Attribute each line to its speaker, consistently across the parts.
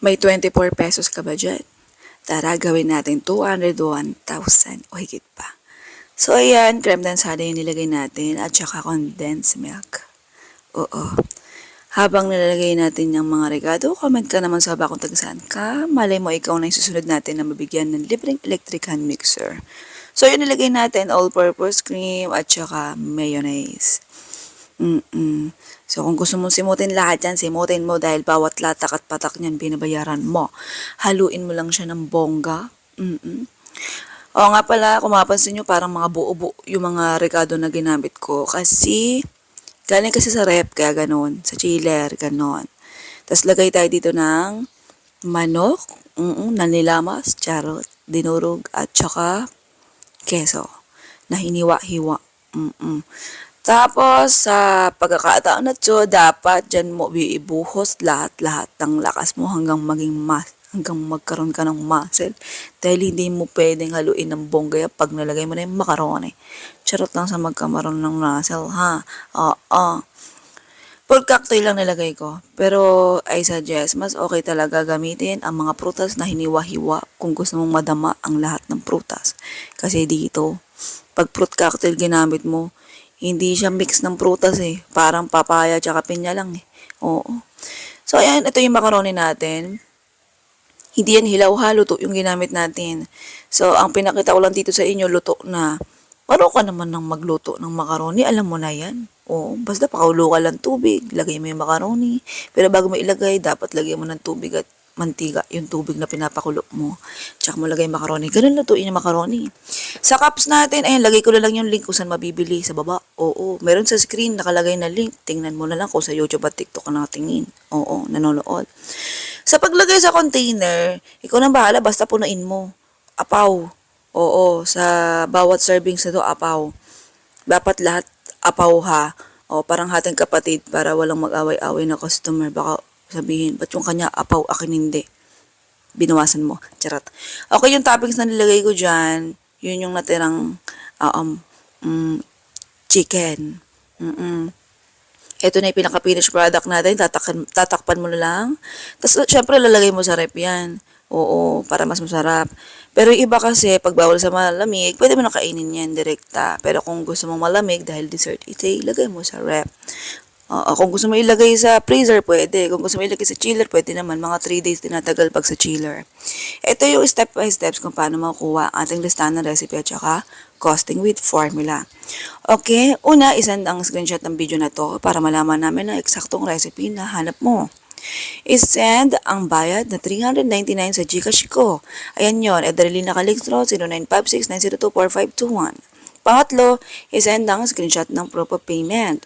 Speaker 1: May 24 pesos ka ba dyan? Tara, gawin natin 201,000 o higit pa. So, ayan, creme densada yung nilagay natin at saka condensed milk. Oo. Habang nilalagay natin yung mga regado, comment ka naman sa baba kung tagasaan ka. Malay mo ikaw na yung susunod natin na mabigyan ng libreng electric hand mixer. So, yun nilagay natin all-purpose cream at saka mayonnaise. So, kung gusto mong simutin lahat yan, simutin mo dahil bawat latak at patak niyan binabayaran mo. Haluin mo lang siya ng bongga. Oo nga pala, kung mapansin nyo, parang mga buo-buo yung mga regado na ginamit ko. Kasi, galing kasi sa rep, kaya ganon. Sa chiller, ganon. Tapos, lagay tayo dito ng manok, nanilamas, charot, dinurog, at saka keso na hiniwa-hiwa. Tapos, sa pagkakataon na to, dapat dyan mo ibuhos lahat-lahat ng lakas mo hanggang magkaroon ka ng muscle. Dahil hindi mo pwedeng haluin ng bongga pag nalagay mo na yung macaroni. Charot lang sa magkamaroon ng muscle, ha? Oo. Full cocktail lang nilagay ko. Pero, I suggest, mas okay talaga gamitin ang mga prutas na hiniwa-hiwa kung gusto mong madama ang lahat ng prutas. Kasi dito, pag fruit cocktail ginamit mo, hindi siya mix ng prutas eh. Parang papaya tsaka pinya lang eh. Oo. So, ayan, ito yung macaroni natin. Hindi yan hilaw-ha, luto yung ginamit natin. So, ang pinakita ko lang dito sa inyo, luto na. Paro ka naman ng magluto ng macaroni, alam mo na yan. Oo, basta pakaulo ka lang tubig, lagay mo yung macaroni. Pero bago mo ilagay, dapat lagay mo ng tubig at mantika, yung tubig na pinapakulo mo. Tsaka mo lagay macaroni. Ganun lutuin yung macaroni. Sa cups natin, ayan, lagay ko na lang yung link kung saan mabibili sa baba. Oo, meron sa screen nakalagay na link. Tingnan mo na lang kung sa YouTube at TikTok ka nakatingin. Oo, nanonood. Sa paglagay sa container, ikaw nang bahala, basta punuin mo. Apaw. Oo, sa bawat serving sa to, apaw. Dapat lahat apaw ha. O, parang hating kapatid para walang mag-away-away na customer. Baka sabihin, ba't yung kanya apaw, akin hindi? Binawasan mo. Charot. Okay, yung toppings na nilagay ko dyan, yun yung natirang chicken. Ito na yung pinaka-finish product natin. Tatakpan mo na lang. Tapos, syempre, lalagay mo sa rep yan. Oo, para mas masarap. Pero yung iba kasi, pag bawal sa malamig, pwede mo na kainin yan direkta. Pero kung gusto mong malamig, dahil dessert ite, ilagay mo sa rep. Kung gusto mo ilagay sa freezer, pwede. Kung gusto mo ilagay sa chiller, pwede naman. Mga 3 days tinatagal pag sa chiller. Ito yung step by steps kung paano makukuha ang ating listahan ng recipe at saka costing with formula. Okay, una, isend ang screenshot ng video na to para malaman namin ang eksaktong recipe na hanap mo. Isend ang bayad na 399 sa Gcash ko. Ayan yon, Edarili na Calixtro, 0956-902-4521. Pangatlo, isend ang screenshot ng proof of payment.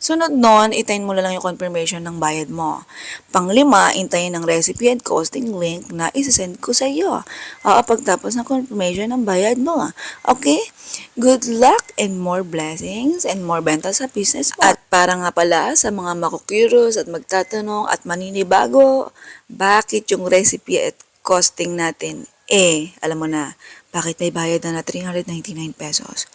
Speaker 1: Sunod nun, itayin mo na lang yung confirmation ng bayad mo. Panglima, intayin ang recipe and costing link na isasend ko sa iyo. Pagtapos ng confirmation ng bayad mo. Okay? Good luck and more blessings and more benta sa business mo. At para nga pala sa mga makukuros at magtatanong at maninibago, bakit yung recipe at costing natin alam mo na, bakit may bayad na 399 pesos?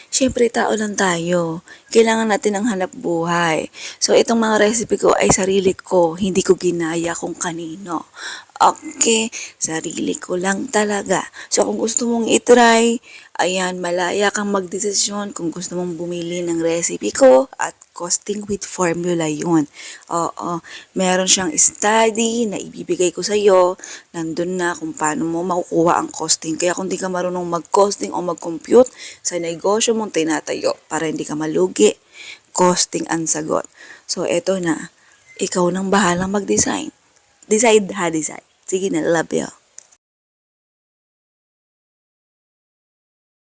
Speaker 1: Siyempre, tao lang tayo. Kailangan natin ng hanap buhay. So, itong mga recipe ko ay sarili ko. Hindi ko ginaya kung kanino. Okay, sarili ko lang talaga. So, kung gusto mong itry, ayan, malaya kang magdesisyon kung gusto mong bumili ng recipe ko at costing with formula yun. Oo, meron siyang study na ibibigay ko sa iyo. Nandun na kung paano mo makukuha ang costing. Kaya kung di ka marunong mag-costing o mag-compute sa negosyo mong tinatayo para hindi ka malugi, costing ang sagot. So, eto na. Ikaw nang bahalang mag-design. Decide ha, decide. Sige na, love you.